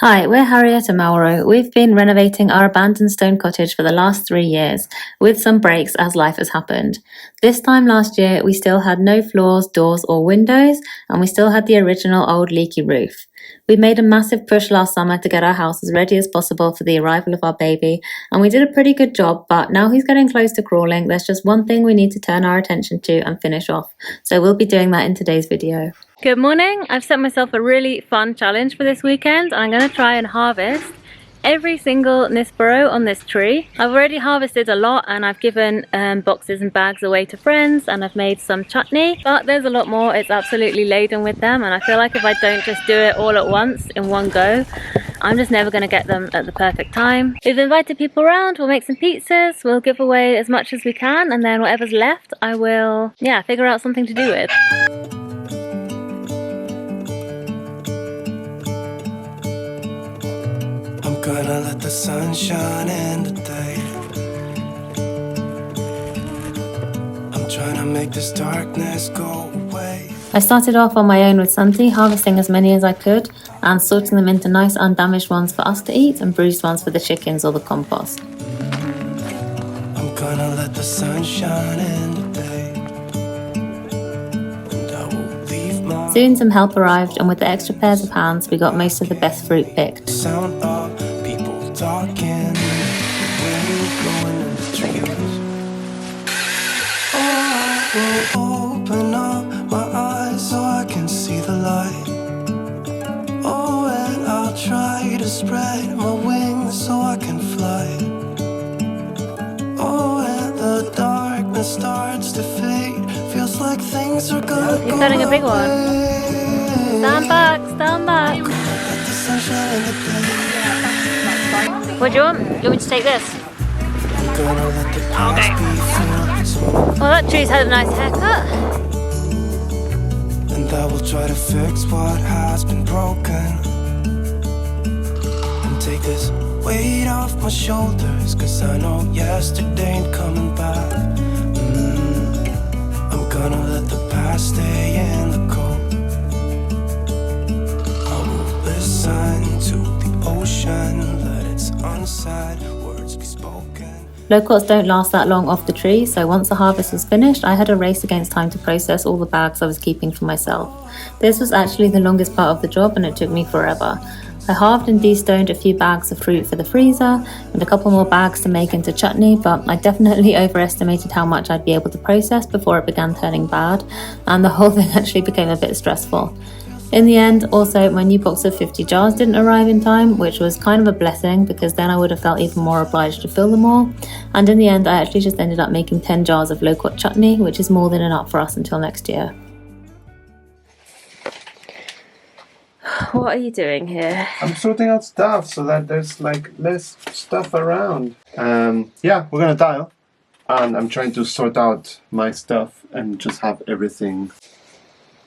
Hi, we're Harriet and Mauro. We've been renovating our abandoned stone cottage for the last 3 years, with some breaks as life has happened. This time last year, we still had no floors, doors or windows, and we still had the original old leaky roof. We made a massive push last summer to get our house as ready as possible for the arrival of our baby, and we did a pretty good job, but now he's getting close to crawling. There's just one thing we need to turn our attention to and finish off, so we'll be doing that in today's video. Good morning. I've set myself a really fun challenge for this weekend. I'm going to try and harvest every single Nispero on this tree. I've already harvested a lot and I've given boxes and bags away to friends, and I've made some chutney, but there's a lot more. It's absolutely laden with them, and I feel like if I don't just do it all at once in one go, I'm just never going to get them at the perfect time. We've invited people around, we'll make some pizzas, we'll give away as much as we can, and then whatever's left I will, figure out something to do with. Gonna let the sun shine in today. I'm trying to make this darkness go away. I started off on my own with Santi, harvesting as many as I could and sorting them into nice undamaged ones for us to eat and bruised ones for the chickens or the compost. I'm gonna let the sun shine in today. And I will leave my Soon some help arrived, and with the extra pairs of hands we got most of the best fruit picked. sound of talking when you go in the trees. Oh, I will open up my eyes so I can see the light. Oh, and I'll try to spread my wings so I can fly. Oh, and the darkness starts to fade. Feels like things are gonna go. You're cutting a big one. Stand back, stand back. Let the sunshine in the day. What do you want? You want me to take this? Gonna let the past be filled. Well, that tree's had a nice haircut. And I will try to fix what has been broken and take this weight off my shoulders, cause I know yesterday ain't coming back. I'm gonna let the past stay in the cold. I will listen to the ocean, let its unsaid words be spoken. Loquats don't last that long off the tree, so once the harvest was finished, I had a race against time to process all the bags I was keeping for myself. This was actually the longest part of the job and it took me forever. I halved and destoned a few bags of fruit for the freezer and a couple more bags to make into chutney, but I definitely overestimated how much I'd be able to process before it began turning bad, and the whole thing actually became a bit stressful. In the end, also, my new box of 50 jars didn't arrive in time, which was kind of a blessing because then I would have felt even more obliged to fill them all. And in the end, I actually just ended up making 10 jars of loquat chutney, which is more than enough for us until next year. What are you doing here? I'm sorting out stuff so that there's like less stuff around. Yeah, we're gonna tile. And I'm trying to sort out my stuff and just have everything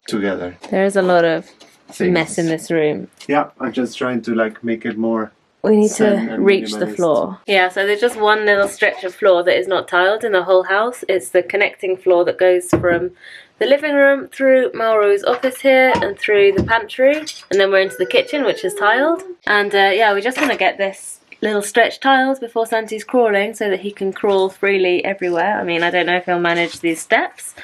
together. There is a lot of Things. mess in this room. Yeah, I'm just trying to like make it more. We need zen to and reach the minimalist. floor. Yeah, so there's just one little stretch of floor that is not tiled in the whole house. It's the connecting floor that goes from the living room through Mauro's office here and through the pantry, and then we're into the kitchen, which is tiled. And we just want to get this little stretch tiled before Santi's crawling so that he can crawl freely everywhere. I mean, I don't know if he'll manage these steps,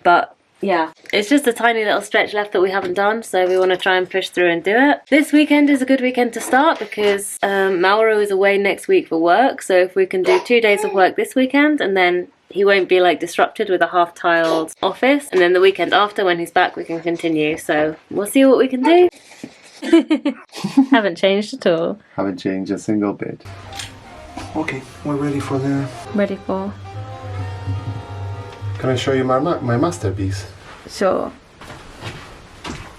but yeah, it's just a tiny little stretch left that we haven't done, so we want to try and push through and do it. This weekend is a good weekend to start because Mauro is away next week for work, so if we can do 2 days of work this weekend and then he won't be like disrupted with a half-tiled office, and then the weekend after when he's back we can continue, so we'll see what we can do. Haven't changed at all. Haven't changed a single bit. Okay, we're ready for the... Ready for? Can I show you my masterpiece? Sure.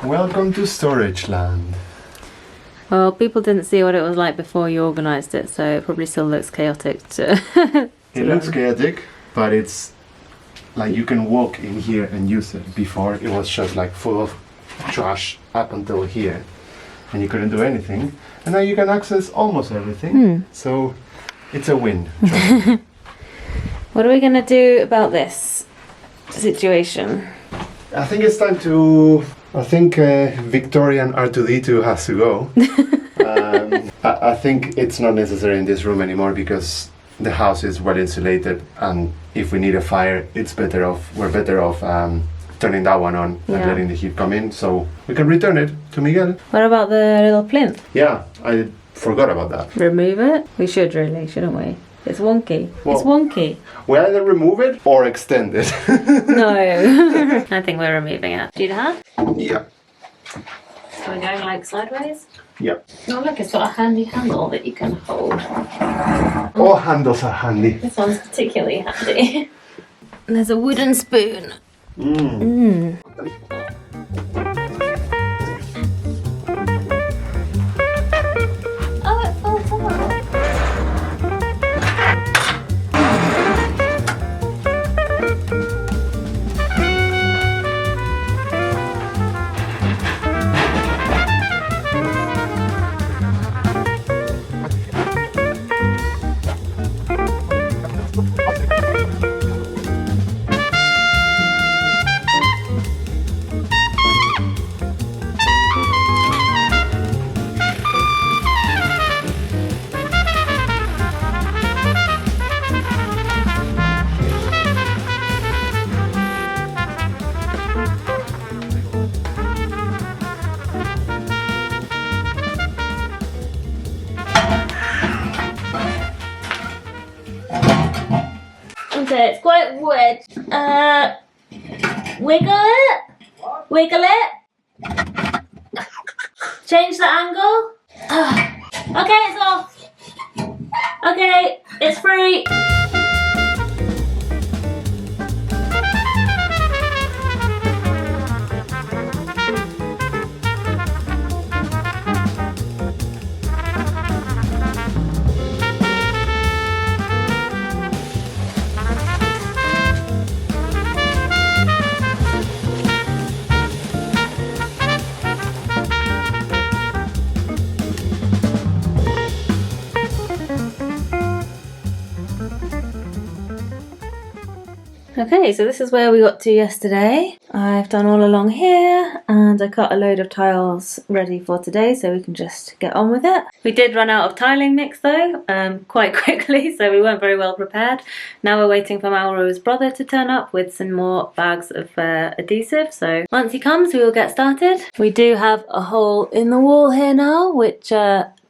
Welcome to Storage Land. Well, people didn't see what it was like before you organised it, so it probably still looks chaotic to It looks chaotic, but it's like you can walk in here and use it. Before it was just like full of trash up until here and you couldn't do anything, and now you can access almost everything. So it's a win. What are we going to do about this situation? I think it's time to... I think Victorian R2D2 has to go. I think it's not necessary in this room anymore because the house is well insulated, and if we need a fire, we're better off turning that one on and letting the heat come in, so we can return it to Miguel. What about the little plinth? Yeah, I forgot about that. Remove it? We should really, shouldn't we? It's wonky. Well, it's wonky. We either remove it or extend it. No. I think we're removing it. Do you have? Yeah. So we're going like sideways? Yeah. Oh look, it's got a handy handle that you can hold. All handles are handy. This one's particularly handy. And there's a wooden spoon. Oh, it falls out. Okay, it's quite wet. Wiggle it. Wiggle it. Change the angle. Okay, it's off. Okay, it's free. Okay, so this is where we got to yesterday. I've done all along here and I cut a load of tiles ready for today so we can just get on with it. We did run out of tiling mix though, quite quickly, so we weren't very well prepared. Now we're waiting for Mauro's brother to turn up with some more bags of adhesive, so once he comes we will get started. We do have a hole in the wall here now, which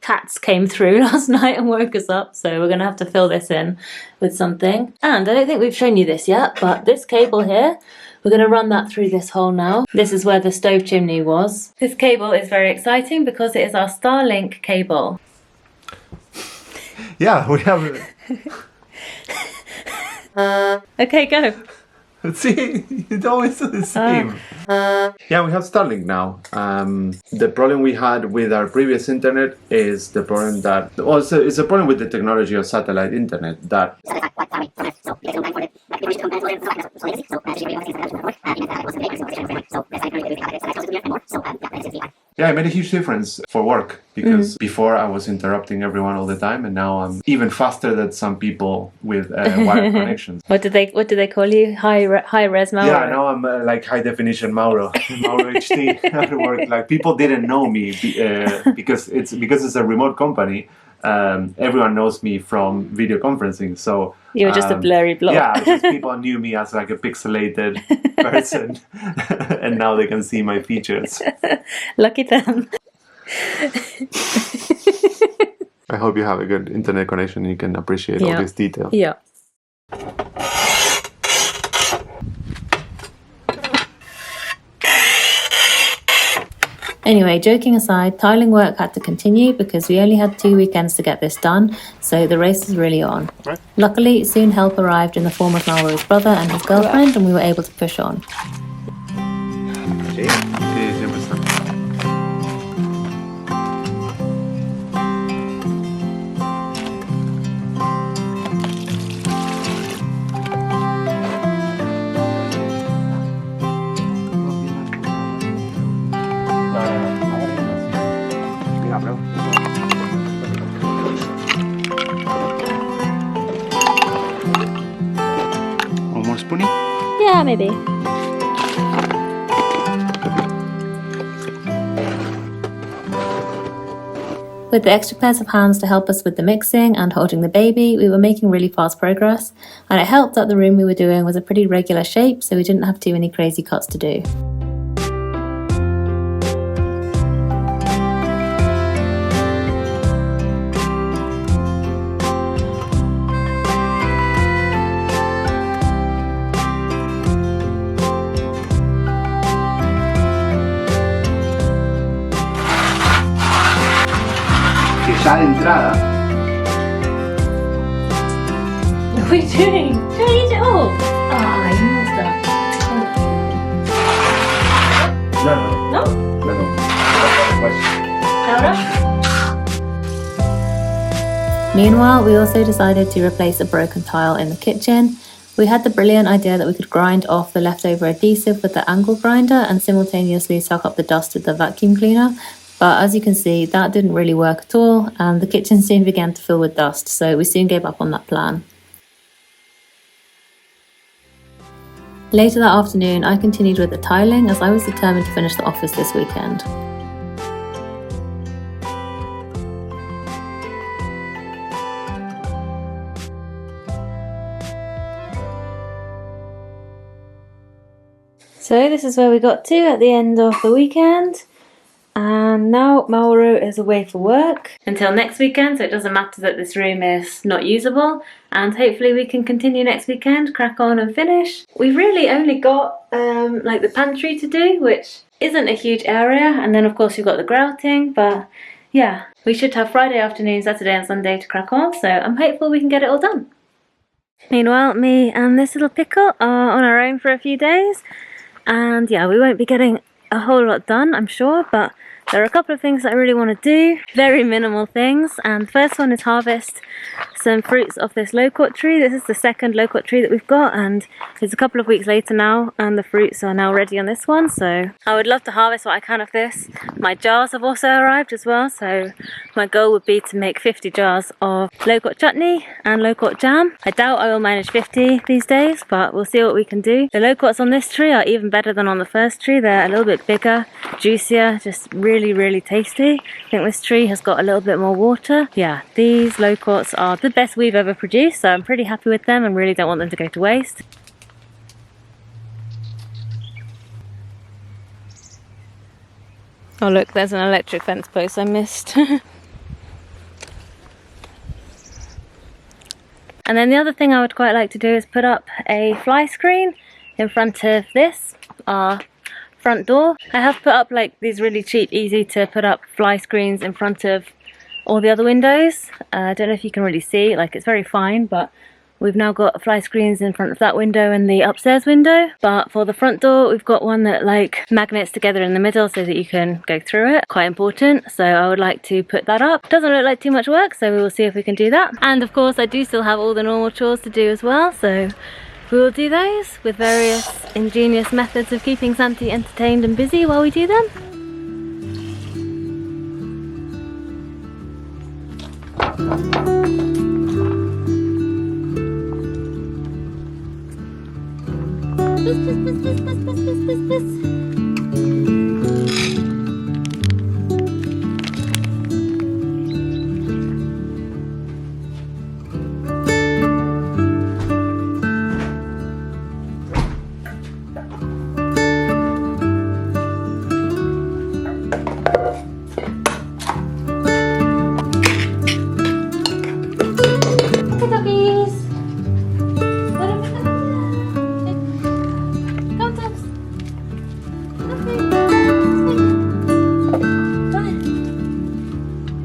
cats came through last night and woke us up, so we're gonna have to fill this in with something. And I don't think we've shown you this yet, but this cable here, we're gonna run that through this hole now. This is where the stove chimney was. This cable is very exciting because it is our Starlink cable. Yeah, we have. Okay, go. See, it always do the same. Yeah, we have Starlink now. The problem we had with our previous internet is the problem that also it's a problem with the technology of satellite internet that. Yeah, it made a huge difference for work because before I was interrupting everyone all the time, and now I'm even faster than some people with wired connections. What did they call you? High res Mauro? Yeah, now I'm like high definition Mauro HD at work. Like people didn't know me because it's a remote company. Everyone knows me from video conferencing, so you were just a blurry blob. Yeah, just people knew me as like a pixelated person, and now they can see my features. Lucky them. I hope you have a good internet connection and you can appreciate all these details. Yeah. Anyway, joking aside, tiling work had to continue because we only had 2 weekends to get this done, so the race is really on. Right. Luckily, soon help arrived in the form of Mauro's brother and his girlfriend, and we were able to push on. Sí, siempre está. One more spoony? Yeah, maybe. With the extra pairs of hands to help us with the mixing and holding the baby, we were making really fast progress, and it helped that the room we were doing was a pretty regular shape, so we didn't have too many crazy cuts to do. Ya de entrada. What are you doing? Trying to eat it all? Ah, you monster. No. Meanwhile, we also decided to replace a broken tile in the kitchen. We had the brilliant idea that we could grind off the leftover adhesive with the angle grinder and simultaneously suck up the dust with the vacuum cleaner. But as you can see, that didn't really work at all, and the kitchen soon began to fill with dust, so we soon gave up on that plan. Later that afternoon, I continued with the tiling as I was determined to finish the office this weekend. So this is where we got to at the end of the weekend. And now Mauro is away for work until next weekend, so it doesn't matter that this room is not usable, and hopefully we can continue next weekend, crack on and finish. We've really only got like the pantry to do, which isn't a huge area, and then of course we've got the grouting, but yeah, we should have Friday afternoon, Saturday and Sunday to crack on, so I'm hopeful we can get it all done. Meanwhile, me and this little pickle are on our own for a few days, and yeah, we won't be getting a whole lot done, I'm sure, but there are a couple of things that I really want to do, very minimal things, and the first one is harvest some fruits off this loquat tree. This is the second loquat tree that we've got, and it's a couple of weeks later now, and the fruits are now ready on this one, so I would love to harvest what I can of this. My jars have also arrived as well, so my goal would be to make 50 jars of loquat chutney and loquat jam. I doubt I will manage 50 these days, but we'll see what we can do. The loquats on this tree are even better than on the first tree. They're a little bit bigger, juicier, just really tasty. I think this tree has got a little bit more water. Yeah, these loquats are the best we've ever produced, so I'm pretty happy with them and really don't want them to go to waste. Oh look, there's an electric fence post I missed. And then the other thing I would quite like to do is put up a fly screen in front of this, our front door. I have put up like these really cheap, easy to put up fly screens in front of all the other windows. I don't know if you can really see, like it's very fine, but we've now got fly screens in front of that window and the upstairs window. But for the front door, we've got one that like magnets together in the middle so that you can go through it. Quite important, so I would like to put that up. Doesn't look like too much work, so we will see if we can do that. And of course, I do still have all the normal chores to do as well, so we will do those with various ingenious methods of keeping Santi entertained and busy while we do them.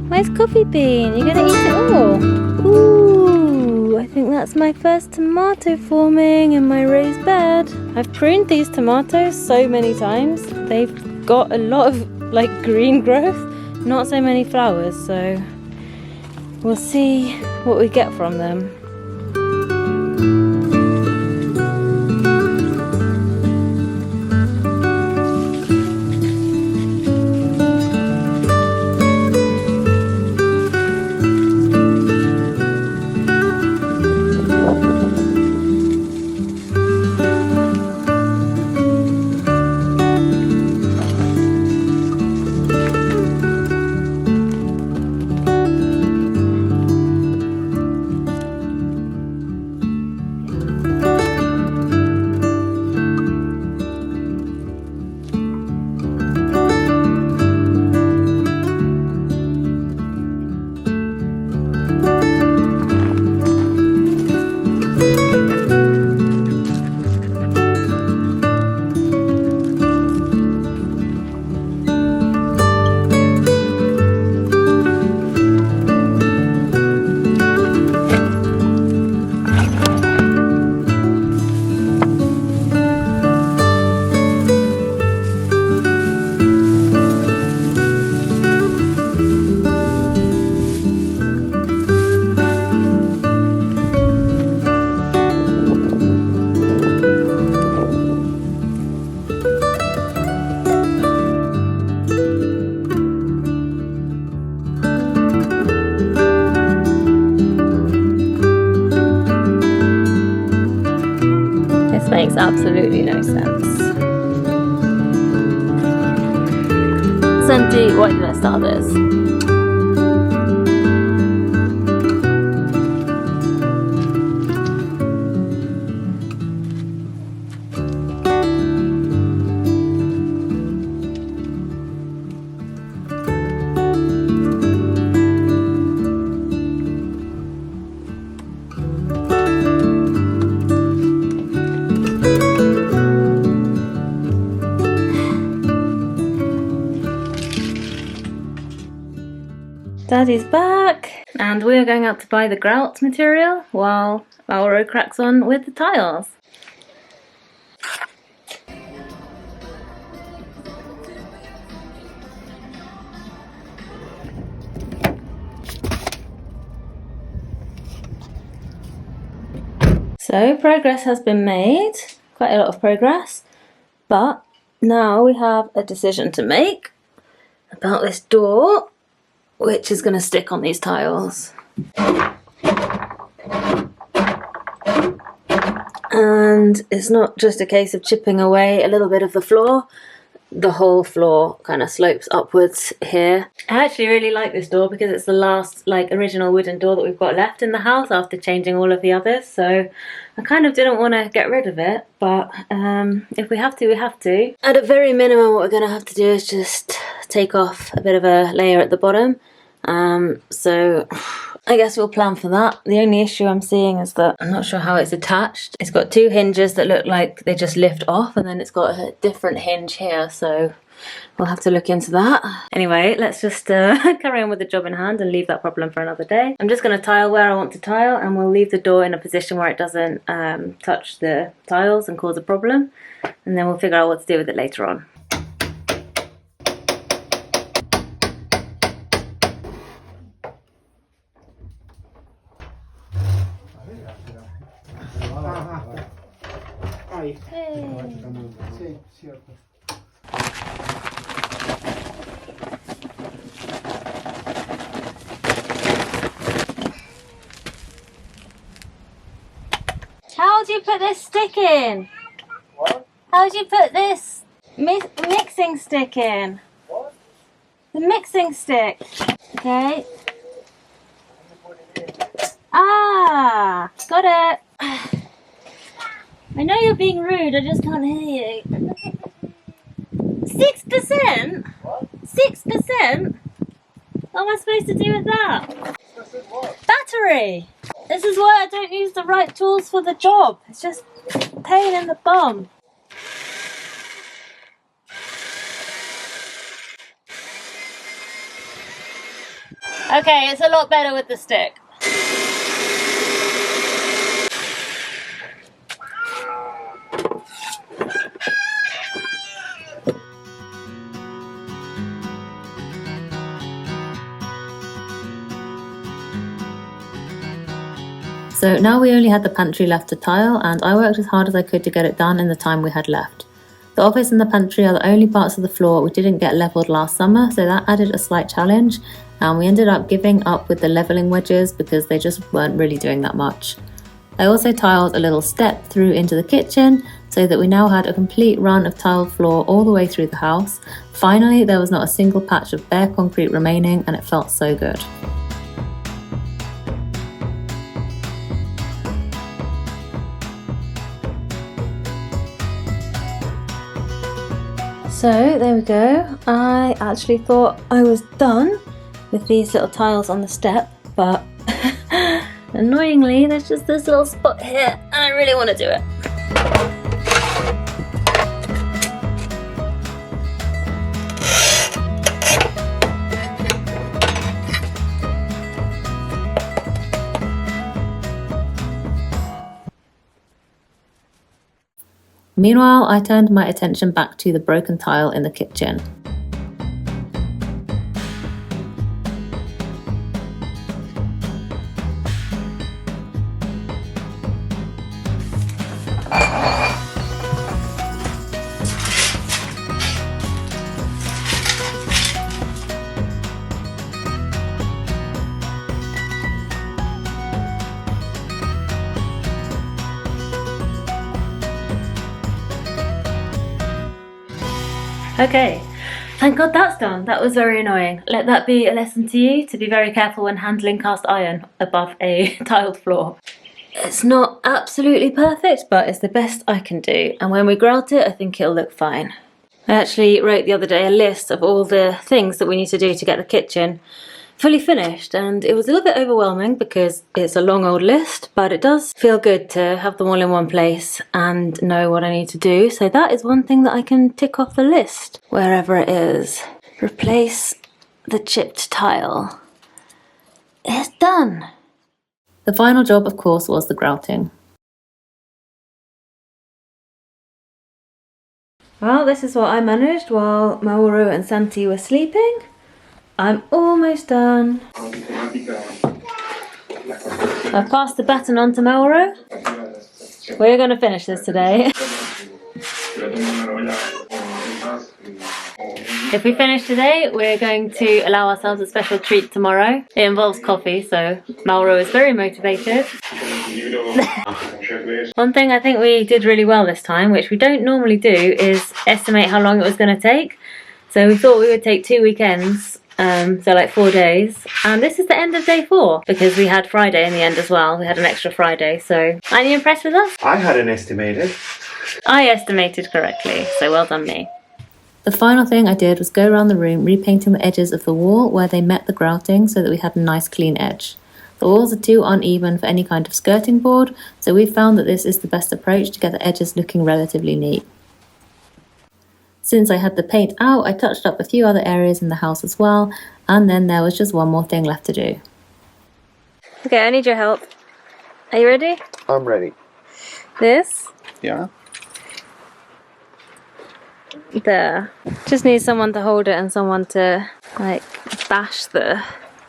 Where's Coffee Bean? You're gonna eat it all? Ooh, I think that's my first tomato forming in my raised bed. I've pruned these tomatoes so many times. They've got a lot of like green growth, not so many flowers, so we'll see what we get from them. makes absolutely no sense. Santi, why did I start this? Daddy's back, and we are going out to buy the grout material while Mauro cracks on with the tiles. So progress has been made, quite a lot of progress, but now we have a decision to make about this door, which is going to stick on these tiles. And it's not just a case of chipping away a little bit of the floor. The whole floor kind of slopes upwards here. I actually really like this door because it's the last original wooden door that we've got left in the house after changing all of the others, so I kind of didn't want to get rid of it, but if we have to, we have to. At a very minimum, what we're going to have to do is just take off a bit of a layer at the bottom, so I guess we'll plan for that. The only issue I'm seeing is that I'm not sure how it's attached. It's got two hinges that look like they just lift off, and then it's got a different hinge here, so we'll have to look into that. Anyway, let's just carry on with the job in hand and leave that problem for another day. I'm just going to tile where I want to tile, and we'll leave the door in a position where it doesn't touch the tiles and cause a problem, and then we'll figure out what to do with it later on. How do you put this stick in? What? How do you put this mixing stick in? What? The mixing stick. Okay. Ah, got it. I know you're being rude, I just can't hear you. 6%? What? 6%? What am I supposed to do with that? What? Battery! This is why I don't use the right tools for the job. It's just a pain in the bum. Okay, it's a lot better with the stick. So now we only had the pantry left to tile, and I worked as hard as I could to get it done in the time we had left. The office and the pantry are the only parts of the floor we didn't get levelled last summer, so that added a slight challenge, and we ended up giving up with the levelling wedges because they just weren't really doing that much. I also tiled a little step through into the kitchen so that we now had a complete run of tiled floor all the way through the house. Finally, there was not a single patch of bare concrete remaining, and it felt so good. So there we go. I actually thought I was done with these little tiles on the step, but annoyingly there's just this little spot here and I really want to do it. Meanwhile, I turned my attention back to the broken tile in the kitchen. Okay, thank God that's done. That was very annoying. Let that be a lesson to you to be very careful when handling cast iron above a tiled floor. It's not absolutely perfect, but it's the best I can do. And when we grout it, I think it'll look fine. I actually wrote the other day a list of all the things that we need to do to get the kitchen fully finished, and it was a little bit overwhelming because it's a long old list, but it does feel good to have them all in one place and know what I need to do. So that is one thing that I can tick off the list, wherever it is. Replace the chipped tile. It's done. The final job, of course, was the grouting. Well, this is what I managed while Mauro and Santi were sleeping. I'm almost done. I've passed the baton on to Mauro. We're going to finish this today. If we finish today, we're going to allow ourselves a special treat tomorrow. It involves coffee, so Mauro is very motivated. One thing I think we did really well this time, which we don't normally do, is estimate how long it was going to take. So we thought we would take 2 weekends, so like 4 days. And this is the end of day 4, because we had Friday in the end as well. We had an extra Friday, so aren't you impressed with us? I hadn't estimated. I estimated correctly, so well done me. The final thing I did was go around the room repainting the edges of the wall where they met the grouting so that we had a nice clean edge. The walls are too uneven for any kind of skirting board, so we found that this is the best approach to get the edges looking relatively neat. Since I had the paint out, I touched up a few other areas in the house as well, and then there was just one more thing left to do. Okay, I need your help. Are you ready? I'm ready. This? Yeah? There. Just need someone to hold it and someone to, like, bash the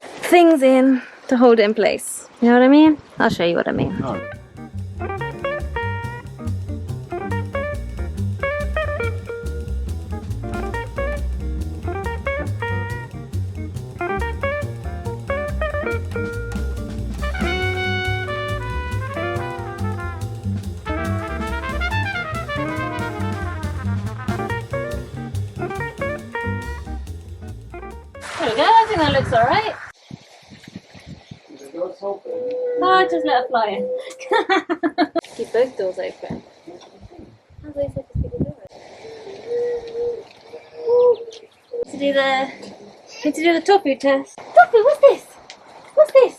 things in to hold it in place. You know what I mean? I'll show you what I mean. No. There we go, I think that looks alright. Oh, just let it fly in. Keep both doors open. How do I say to keep the door open? Need to do the toffee test. Toffee, what's this? What's this?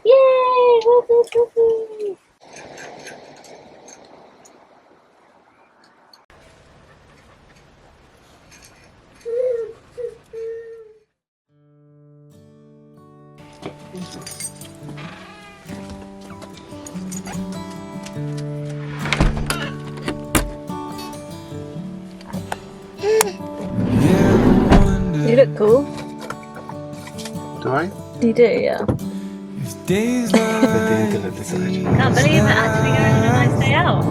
Yay! What's this toffee? You look cool. Do I? You do, yeah. Can't believe it, actually going on a nice day out.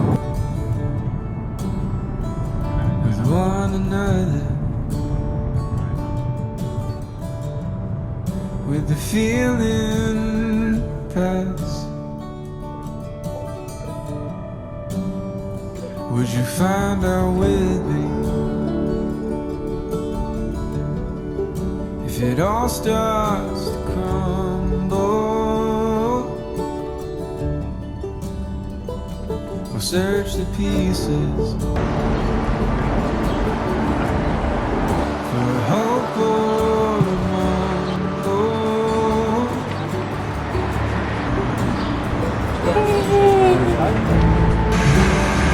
With one another, with the feeling pass, would you find out with me if it all starts to crumble? We'll search the pieces for hope or a mumble.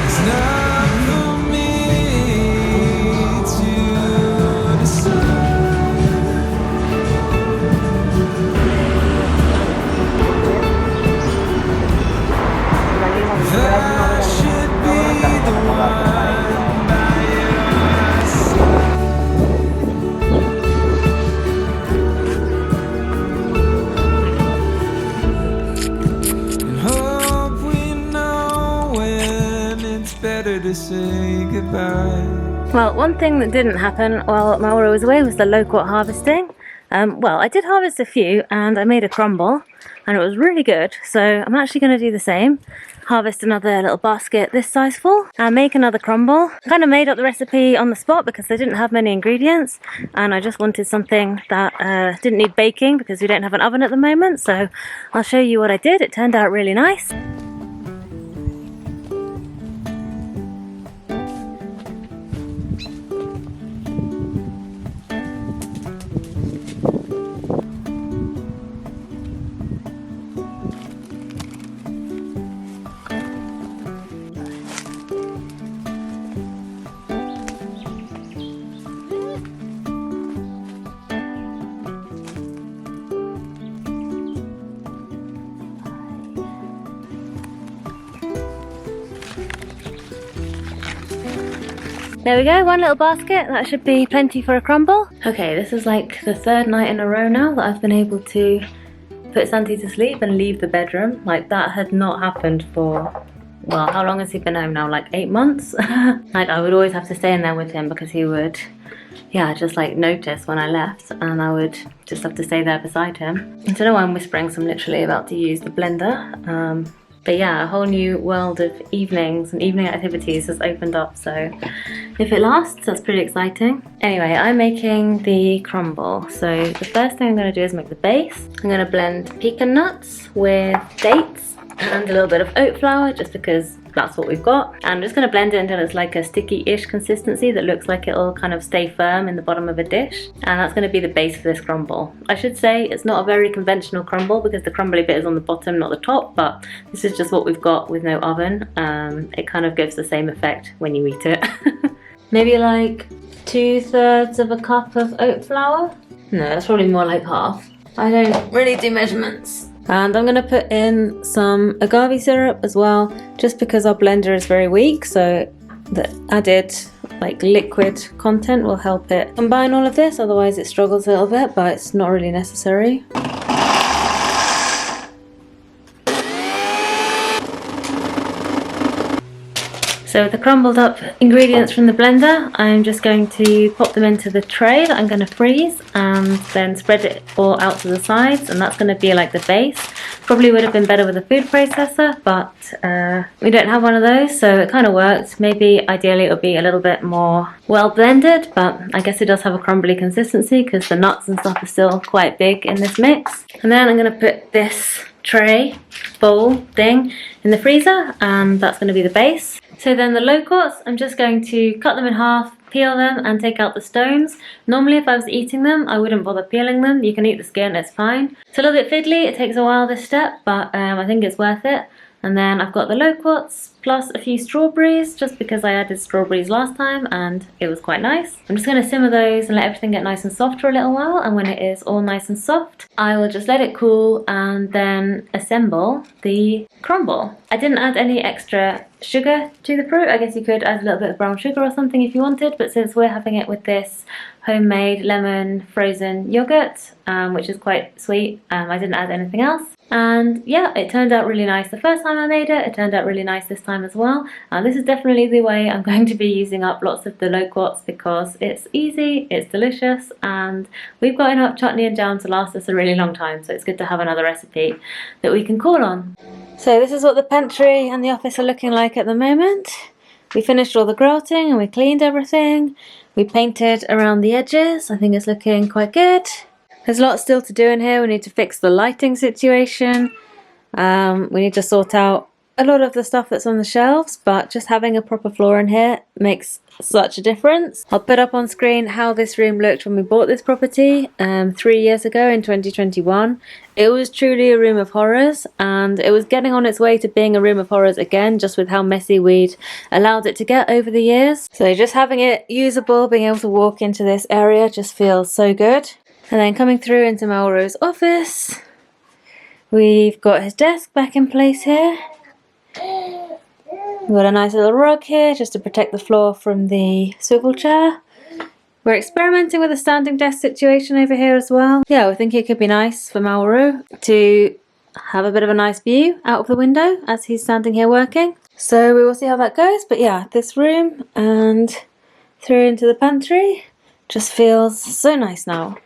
It's not for me to decide. I should be the one by your side. And hope we know when it's better to say goodbye. Well, one thing that didn't happen while Mauro was away was the loquat harvesting. Well, I did harvest a few and I made a crumble and it was really good. So I'm actually going to do the same. Harvest another little basket this size full and make another crumble. Kind of made up the recipe on the spot because I didn't have many ingredients and I just wanted something that didn't need baking because we don't have an oven at the moment. So I'll show you what I did. It turned out really nice. There we go, one little basket. That should be plenty for a crumble. Okay, this is like the third night in a row now that I've been able to put Santi to sleep and leave the bedroom. Like, that had not happened for, well, how long has he been home now? Like 8 months? Like, I would always have to stay in there with him because he would, yeah, just like notice when I left and I would just have to stay there beside him. I don't know why I'm whispering, so I'm literally about to use the blender. But yeah, a whole new world of evenings and evening activities has opened up, so if it lasts, that's pretty exciting. Anyway, I'm making the crumble. So the first thing I'm going to do is make the base. I'm going to blend pecan nuts with dates and a little bit of oat flour just because that's what we've got. And I'm just going to blend it until it's like a sticky-ish consistency that looks like it'll kind of stay firm in the bottom of a dish. And that's going to be the base for this crumble. I should say it's not a very conventional crumble because the crumbly bit is on the bottom, not the top, but this is just what we've got with no oven. It kind of gives the same effect when you eat it. Maybe like 2/3 of a cup of oat flour? No, that's probably more like half. I don't really do measurements. And I'm going to put in some agave syrup as well, just because our blender is very weak, so the added like liquid content will help it combine all of this, otherwise it struggles a little bit, but it's not really necessary. So with the crumbled up ingredients from the blender, I'm just going to pop them into the tray that I'm going to freeze and then spread it all out to the sides, and that's going to be like the base. Probably would have been better with a food processor, but we don't have one of those, so it kind of worked. Maybe ideally it would be a little bit more well blended, but I guess it does have a crumbly consistency because the nuts and stuff are still quite big in this mix. And then I'm going to put this tray bowl thing in the freezer, and that's going to be the base. So then the loquats, I'm just going to cut them in half, peel them and take out the stones. Normally if I was eating them, I wouldn't bother peeling them. You can eat the skin, it's fine. It's a little bit fiddly, it takes a while this step, but I think it's worth it. And then I've got the loquats plus a few strawberries, just because I added strawberries last time and it was quite nice. I'm just going to simmer those and let everything get nice and soft for a little while, and when it is all nice and soft, I will just let it cool and then assemble the crumble. I didn't add any extra sugar to the fruit. I guess you could add a little bit of brown sugar or something if you wanted, but since we're having it with this homemade lemon frozen yogurt, which is quite sweet, I didn't add anything else. And yeah, it turned out really nice the first time I made it. It turned out really nice this time as well. This is definitely the way I'm going to be using up lots of the loquats because it's easy, it's delicious, and we've got enough chutney and jam to last us a really long time, so it's good to have another recipe that we can call on. So this is what the pantry and the office are looking like at the moment. We finished all the grouting and we cleaned everything. We painted around the edges. I think it's looking quite good. There's a lot still to do in here. We need to fix the lighting situation. We need to sort out a lot of the stuff that's on the shelves, but just having a proper floor in here makes such a difference. I'll put up on screen how this room looked when we bought this property 3 years ago in 2021. It was truly a room of horrors, and it was getting on its way to being a room of horrors again, just with how messy we'd allowed it to get over the years. So just having it usable, being able to walk into this area just feels so good. And then coming through into Mauro's office, we've got his desk back in place here. We've got a nice little rug here just to protect the floor from the swivel chair. We're experimenting with a standing desk situation over here as well. Yeah, we think it could be nice for Mauro to have a bit of a nice view out of the window as he's standing here working. So we will see how that goes. But yeah, this room and through into the pantry just feels so nice now.